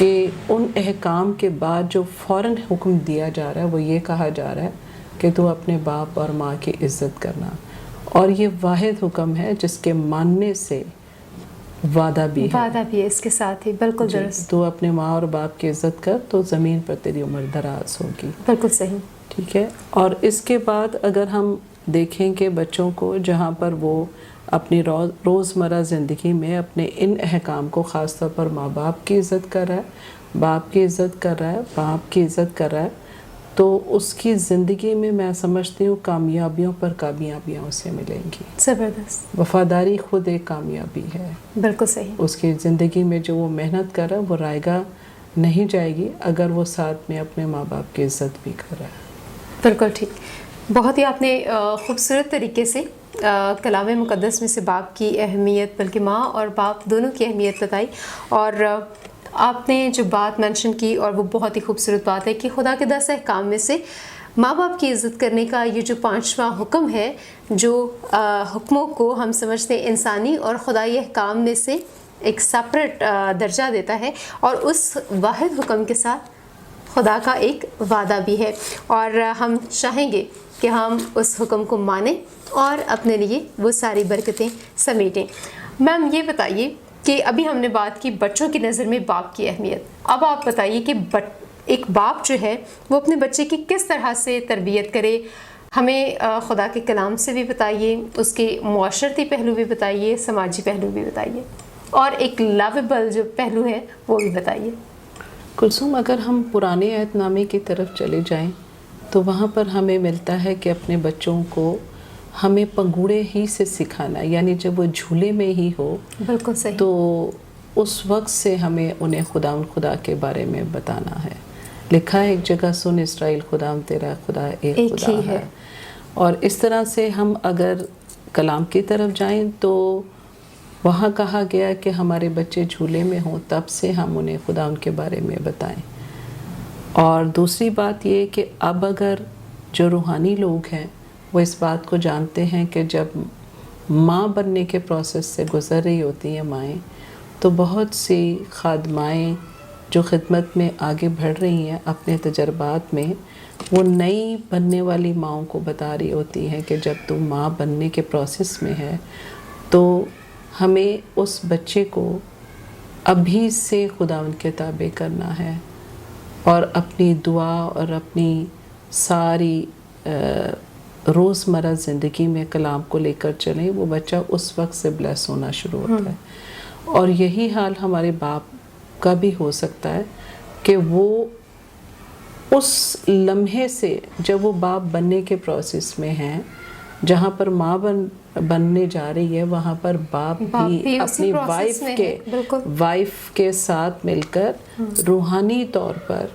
کہ ان احکام کے بعد جو فوراً حکم دیا جا رہا ہے وہ یہ کہا جا رہا ہے کہ تو اپنے باپ اور ماں کی عزت کرنا، اور یہ واحد حکم ہے جس کے ماننے سے وعدہ بھی ہے، وعدہ بھی ہے اس کے ساتھ ہی، بالکل درست، تو اپنے ماں اور باپ کی عزت کر تو زمین پر تیری عمر دراز ہوگی. بالکل صحیح. ٹھیک ہے. اور اس کے بعد اگر ہم دیکھیں کہ بچوں کو جہاں پر وہ اپنی روزمرہ زندگی میں اپنے ان احکام کو، خاص طور پر ماں باپ کی عزت کر رہا ہے، باپ کی عزت کر رہا ہے، باپ کی عزت کر رہا ہے، تو اس کی زندگی میں میں سمجھتی ہوں کامیابیوں پر کامیابیاں اسے ملیں گی. زبردست. وفاداری خود ایک کامیابی ہے. بالکل صحیح. اس کی زندگی میں جو وہ محنت کر رہا ہے وہ رائگاں نہیں جائے گی اگر وہ ساتھ میں اپنے ماں باپ کی عزت بھی کر رہا ہے. بالکل ٹھیک. بہت ہی آپ نے خوبصورت طریقے سے کلام مقدس میں سے باپ کی اہمیت، بلکہ ماں اور باپ دونوں کی اہمیت بتائی، اور آپ نے جو بات مینشن کی اور وہ بہت ہی خوبصورت بات ہے کہ خدا کے 10 احکام میں سے ماں باپ کی عزت کرنے کا یہ جو 5واں حکم ہے، جو حکموں کو ہم سمجھتے ہیں انسانی اور خدائی احکام میں سے ایک سپریٹ درجہ دیتا ہے، اور اس واحد حکم کے ساتھ خدا کا ایک وعدہ بھی ہے، اور ہم چاہیں گے کہ ہم اس حکم کو مانیں اور اپنے لیے وہ ساری برکتیں سمیٹیں. میم یہ بتائیے کہ ابھی ہم نے بات کی بچوں کی نظر میں باپ کی اہمیت، اب آپ بتائیے کہ ایک باپ جو ہے وہ اپنے بچے کی کس طرح سے تربیت کرے. ہمیں خدا کے کلام سے بھی بتائیے، اس کے معاشرتی پہلو بھی بتائیے، سماجی پہلو بھی بتائیے، اور ایک لاویبل جو پہلو ہے وہ بھی بتائیے. کلثوم، اگر ہم پرانے عہد نامے کی طرف چلے جائیں تو وہاں پر ہمیں ملتا ہے کہ اپنے بچوں کو ہمیں پنگوڑے ہی سے سکھانا، یعنی جب وہ جھولے میں ہی ہو، بالکل صحیح، تو اس وقت سے ہمیں انہیں خدا کے بارے میں بتانا ہے. لکھا ہے ایک جگہ، سن اسرائیل خدا تیرا خدا ایک خدا ہے. اور اس طرح سے ہم اگر کلام کی طرف جائیں تو وہاں کہا گیا کہ ہمارے بچے جھولے میں ہوں تب سے ہم انہیں خدا ان کے بارے میں بتائیں. اور دوسری بات یہ کہ اب اگر جو روحانی لوگ ہیں وہ اس بات کو جانتے ہیں کہ جب ماں بننے کے پروسیس سے گزر رہی ہوتی ہیں مائیں، تو بہت سی خادمائیں جو خدمت میں آگے بڑھ رہی ہیں اپنے تجربات میں، وہ نئی بننے والی ماؤں کو بتا رہی ہوتی ہیں کہ جب تم ماں بننے کے پروسیس میں ہے تو ہمیں اس بچے کو ابھی سے خداوند کے تابع کرنا ہے، اور اپنی دعا اور اپنی ساری روزمرہ زندگی میں کلام کو لے کر چلیں. وہ بچہ اس وقت سے بلیس ہونا شروع ہوتا ہے. اور یہی حال ہمارے باپ کا بھی ہو سکتا ہے کہ وہ اس لمحے سے جب وہ باپ بننے کے پروسیس میں ہیں، جہاں پر ماں بننے جا رہی ہے، وہاں پر باپ بھی اپنی وائف کے ساتھ مل کر روحانی طور پر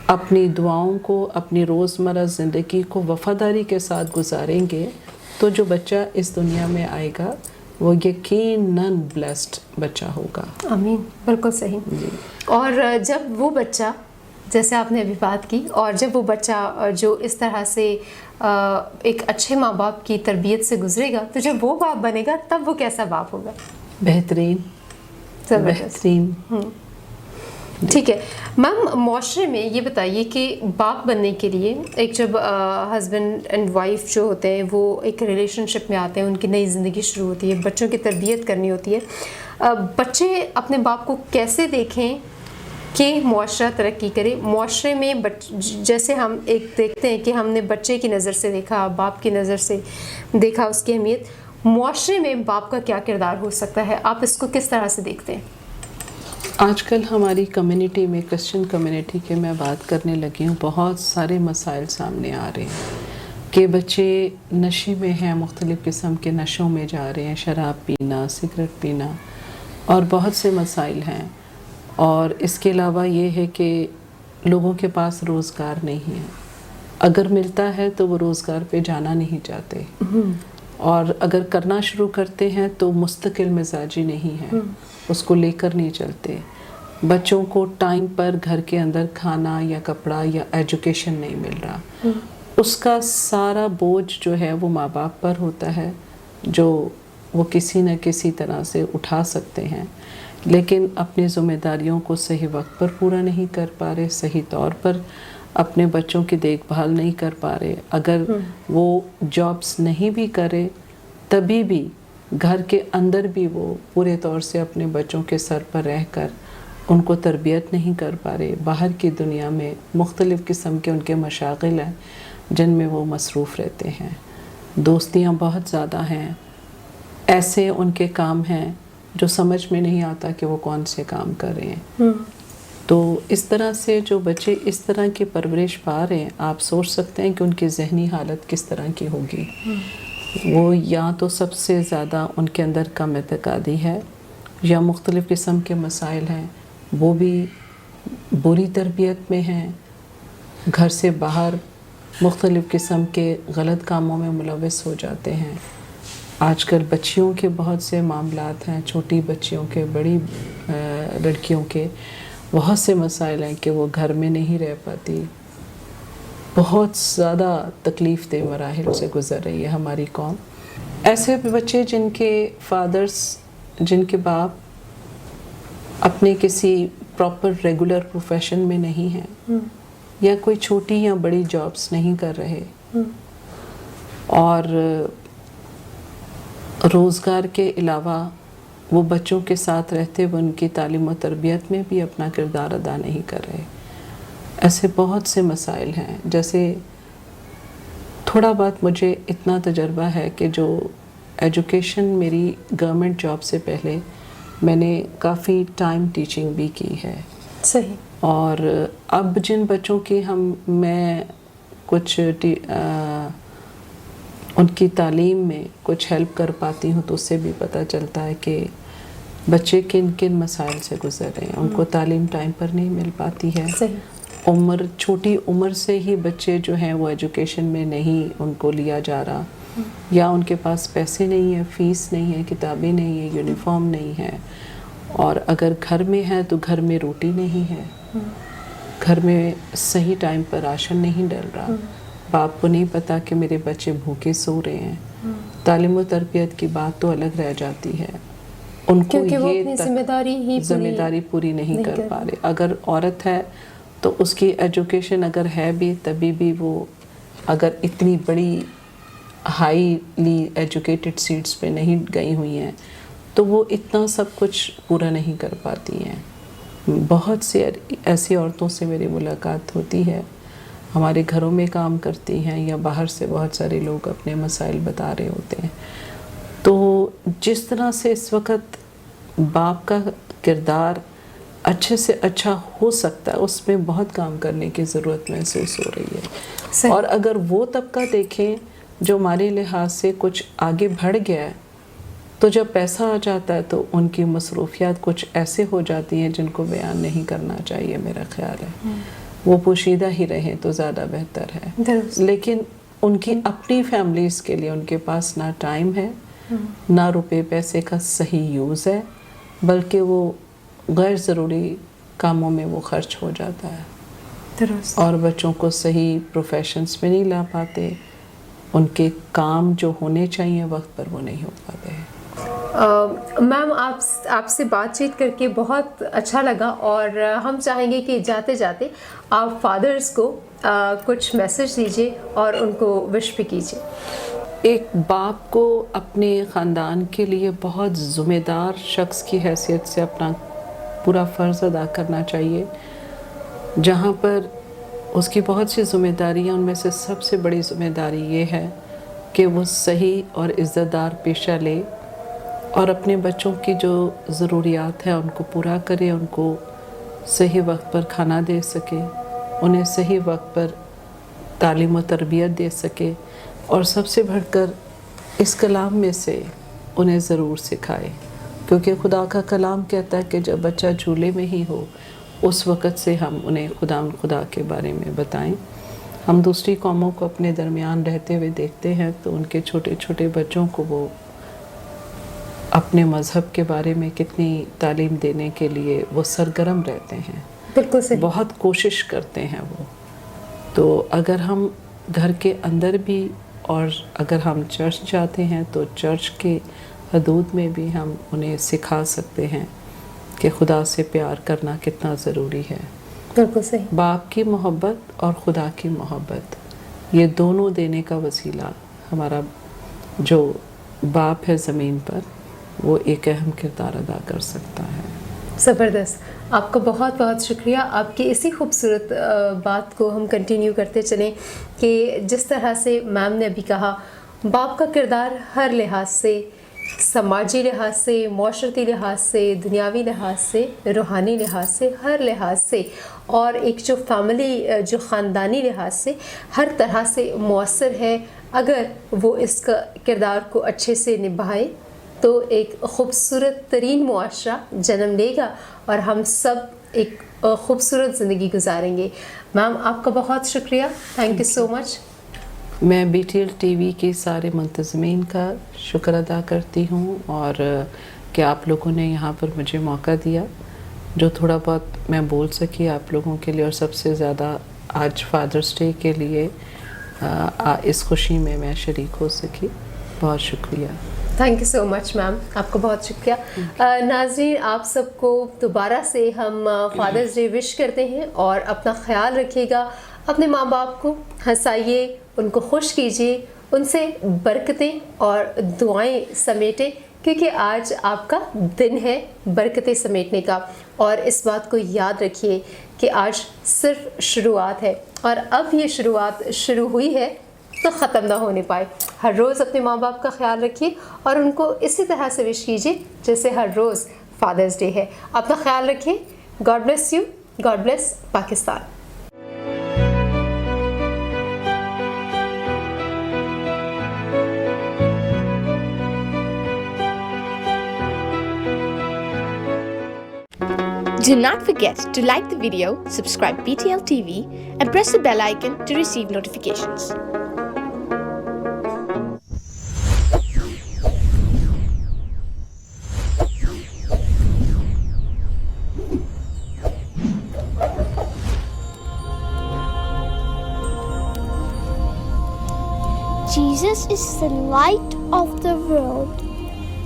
اپنی دعاؤں کو، اپنی روزمرہ زندگی کو وفاداری کے ساتھ گزاریں گے تو جو بچہ اس دنیا میں آئے گا وہ یقیناً بلیسڈ بچہ ہوگا. آمین. بالکل صحیح. جی. اور جب وہ بچہ، جیسے آپ نے ابھی بات کی، اور جب وہ بچہ جو اس طرح سے ایک اچھے ماں باپ کی تربیت سے گزرے گا، تو جب وہ باپ بنے گا تب وہ کیسا باپ ہوگا؟ بہترین. ٹھیک ہے میم. معاشرے میں یہ بتائیے کہ باپ بننے کے لیے ایک جب ہسبینڈ اینڈ وائف جو ہوتے ہیں وہ ایک ریلیشن شپ میں آتے ہیں، ان کی نئی زندگی شروع ہوتی ہے، بچوں کی تربیت کرنی ہوتی ہے، بچے اپنے باپ کو کیسے دیکھیں کہ معاشرہ ترقی کرے؟ معاشرے میں جیسے ہم ایک دیکھتے ہیں کہ ہم نے بچے کی نظر سے دیکھا، باپ کی نظر سے دیکھا اس کی اہمیت، معاشرے میں باپ کا کیا کردار ہو سکتا ہے؟ آپ اس کو کس طرح سے دیکھتے ہیں؟ آج کل ہماری کمیونٹی میں، کرسچن کمیونٹی کے میں بات کرنے لگی ہوں، بہت سارے مسائل سامنے آ رہے ہیں کہ بچے نشے میں ہیں، مختلف قسم کے نشوں میں جا رہے ہیں، شراب پینا، سگریٹ پینا، اور بہت سے مسائل ہیں. اور اس کے علاوہ یہ ہے کہ لوگوں کے پاس روزگار نہیں ہے، اگر ملتا ہے تو وہ روزگار پہ جانا نہیں چاہتے، اور اگر کرنا شروع کرتے ہیں تو مستقل مزاجی نہیں ہے، اس کو لے کر نہیں چلتے. بچوں کو ٹائم پر گھر کے اندر کھانا یا کپڑا یا ایجوکیشن نہیں مل رہا. اس کا سارا بوجھ جو ہے وہ ماں باپ پر ہوتا ہے، جو وہ کسی نہ کسی طرح سے اٹھا سکتے ہیں. لیکن اپنی ذمہ داریوں کو صحیح وقت پر پورا نہیں کر پا رہے، صحیح طور پر اپنے بچوں کی دیکھ بھال نہیں کر پا رہے. اگر وہ جابس نہیں بھی کرے تبھی بھی گھر کے اندر بھی وہ پورے طور سے اپنے بچوں کے سر پر رہ کر ان کو تربیت نہیں کر پا رہے. باہر کی دنیا میں مختلف قسم کے ان کے مشاغل ہیں جن میں وہ مصروف رہتے ہیں. دوستیاں بہت زیادہ ہیں، ایسے ان کے کام ہیں جو سمجھ میں نہیں آتا کہ وہ کون سے کام کر رہے ہیں. تو اس طرح سے جو بچے اس طرح کی پرورش پا رہے ہیں، آپ سوچ سکتے ہیں کہ ان کی ذہنی حالت کس طرح کی ہوگی. وہ یا تو سب سے زیادہ ان کے اندر کم اعتقادی ہے، یا مختلف قسم کے مسائل ہیں، وہ بھی بری تربیت میں ہیں، گھر سے باہر مختلف قسم کے غلط کاموں میں ملوث ہو جاتے ہیں. آج کل بچیوں کے بہت سے معاملات ہیں، چھوٹی بچیوں کے، بڑی لڑکیوں کے بہت سے مسائل ہیں کہ وہ گھر میں نہیں رہ پاتی. بہت زیادہ تکلیف دہ مراحل سے گزر رہی ہے ہماری قوم. ایسے بچے جن کے فادرز، جن کے باپ اپنے کسی پراپر ریگولر پروفیشن میں نہیں ہیں، یا کوئی چھوٹی یا بڑی جابس نہیں کر رہے، اور روزگار کے علاوہ وہ بچوں کے ساتھ رہتے ہوئے ان کی تعلیم و تربیت میں بھی اپنا کردار ادا نہیں کر رہے. ایسے بہت سے مسائل ہیں. جیسے تھوڑا بہت مجھے اتنا تجربہ ہے کہ جو ایجوکیشن میری گورنمنٹ جاب سے پہلے میں نے کافی ٹائم ٹیچنگ بھی کی ہے. صحیح. اور اب جن بچوں کی میں کچھ ان کی تعلیم میں کچھ ہیلپ کر پاتی ہوں تو اس سے بھی پتہ چلتا ہے کہ بچے کن کن مسائل سے گزر رہے ہیں. ان کو تعلیم ٹائم پر نہیں مل پاتی ہے. صحیح. چھوٹی عمر سے ہی بچے جو ہیں وہ ایجوکیشن میں نہیں ان کو لیا جا رہا، یا ان کے پاس پیسے نہیں ہیں، فیس نہیں ہے، کتابیں نہیں ہیں، یونیفارم نہیں ہے. اور اگر گھر میں ہے تو گھر میں روٹی نہیں ہے، گھر میں صحیح ٹائم پر راشن نہیں ڈل رہا. باپ کو نہیں پتا کہ میرے بچے بھوکے سو رہے ہیں. تعلیم و تربیت کی بات تو الگ رہ جاتی ہے. ان کو یہ ذمہ داری پوری نہیں کر پا رہے. اگر عورت ہے تو اس کی ایجوکیشن اگر ہے بھی تبھی بھی وہ اگر اتنی بڑی ہائیلی ایجوکیٹڈ سیٹس پہ نہیں گئی ہوئی ہیں تو وہ اتنا سب کچھ پورا نہیں کر پاتی ہیں. بہت سی ایسی عورتوں سے میری ملاقات ہوتی ہے، ہمارے گھروں میں کام کرتی ہیں، یا باہر سے بہت سارے لوگ اپنے مسائل بتا رہے ہوتے ہیں. تو جس طرح سے اس وقت باپ کا کردار اچھے سے اچھا ہو سکتا ہے، اس میں بہت کام کرنے کی ضرورت محسوس ہو رہی ہے. اور اگر وہ طبقہ دیکھیں جو ہمارے لحاظ سے کچھ آگے بڑھ گیا ہے، تو جب پیسہ آ جاتا ہے تو ان کی مصروفیات کچھ ایسے ہو جاتی ہیں جن کو بیان نہیں کرنا چاہیے. میرا خیال ہے وہ پوشیدہ ہی رہیں تو زیادہ بہتر ہے. لیکن ان کی اپنی فیملیز کے لیے ان کے پاس نہ ٹائم ہے، نہ روپے پیسے کا صحیح یوز ہے، بلکہ وہ غیر ضروری کاموں میں وہ خرچ ہو جاتا ہے. اور بچوں کو صحیح پروفیشنز میں نہیں لا پاتے. ان کے کام جو ہونے چاہیے وقت پر وہ نہیں ہو پاتے ہیں. میم آپ سے بات چیت کر کے بہت اچھا لگا، اور ہم چاہیں گے کہ جاتے جاتے آپ فادرز کو کچھ میسج دیجیے اور ان کو وش بھی کیجیے. ایک باپ کو اپنے خاندان کے لیے بہت ذمہ دار شخص کی حیثیت سے اپنا پورا فرض ادا کرنا چاہیے. جہاں پر اس کی بہت سی ذمہ داریاں، ان میں سے سب سے بڑی ذمہ داری یہ ہے کہ وہ صحیح اور عزت دار پیشہ لے اور اپنے بچوں کی جو ضروریات ہیں ان کو پورا کرے، ان کو صحیح وقت پر کھانا دے سکے، انہیں صحیح وقت پر تعلیم و تربیت دے سکے، اور سب سے بڑھ کر اس کلام میں سے انہیں ضرور سکھائے. کیونکہ خدا کا کلام کہتا ہے کہ جب بچہ جھولے میں ہی ہو اس وقت سے ہم انہیں خدا کے بارے میں بتائیں. ہم دوسری قوموں کو اپنے درمیان رہتے ہوئے دیکھتے ہیں تو ان کے چھوٹے چھوٹے بچوں کو وہ اپنے مذہب کے بارے میں کتنی تعلیم دینے کے لیے وہ سرگرم رہتے ہیں. بالکل صحیح. بہت کوشش کرتے ہیں وہ. تو اگر ہم گھر کے اندر بھی، اور اگر ہم چرچ جاتے ہیں تو چرچ کے حدود میں بھی ہم انہیں سکھا سکتے ہیں کہ خدا سے پیار کرنا کتنا ضروری ہے. بالکل صحیح. باپ کی محبت اور خدا کی محبت یہ دونوں دینے کا وسیلہ ہمارا جو باپ ہے زمین پر وہ ایک اہم کردار ادا کر سکتا ہے. زبردست. آپ کا بہت بہت شکریہ. آپ کی اسی خوبصورت بات کو ہم کنٹینیو کرتے چلیں کہ جس طرح سے میم نے ابھی کہا باپ کا کردار ہر لحاظ سے، سماجی لحاظ سے، معاشرتی لحاظ سے، دنیاوی لحاظ سے، روحانی لحاظ سے، ہر لحاظ سے، اور ایک جو فیملی جو خاندانی لحاظ سے ہر طرح سے مؤثر ہے. اگر وہ اس کا کردار کو اچھے سے نبھائے تو ایک خوبصورت ترین معاشرہ جنم لے گا اور ہم سب ایک خوبصورت زندگی گزاریں گے. میم آپ کا بہت شکریہ. تھینک یو سو مچ. میں B T L T V کے سارے منتظمین کا شکر ادا کرتی ہوں اور کہ آپ لوگوں نے یہاں پر مجھے موقع دیا جو تھوڑا بہت میں بول سکی آپ لوگوں کے لیے، اور سب سے زیادہ آج فادرس ڈے کے لیے اس خوشی میں شریک ہو سکی. بہت شکریہ. تھینک یو سو مچ میم. آپ کا بہت شکریہ. ناظرین آپ سب کو دوبارہ سے ہم فادرس ڈے وش کرتے ہیں اور اپنا خیال رکھیے گا. اپنے ماں باپ کو ہنسائیے، ان کو خوش کیجیے، ان سے برکتیں اور دعائیں سمیٹیں کیونکہ آج آپ کا دن ہے برکتیں سمیٹنے کا. اور اس بات کو یاد رکھیے کہ آج صرف شروعات ہے اور اب یہ شروعات شروع ہوئی ہے تو ختم نہ ہونے پائے. ہر روز اپنے ماں باپ کا خیال رکھیے اور ان کو اسی طرح سے وش کیجیے جیسے ہر روز فادرس ڈے ہے. اپنا خیال رکھیے. God bless you. God bless Pakistan. Do not forget to like the video, subscribe BTL TV, and press the bell icon to receive notifications. Jesus is the light of the world.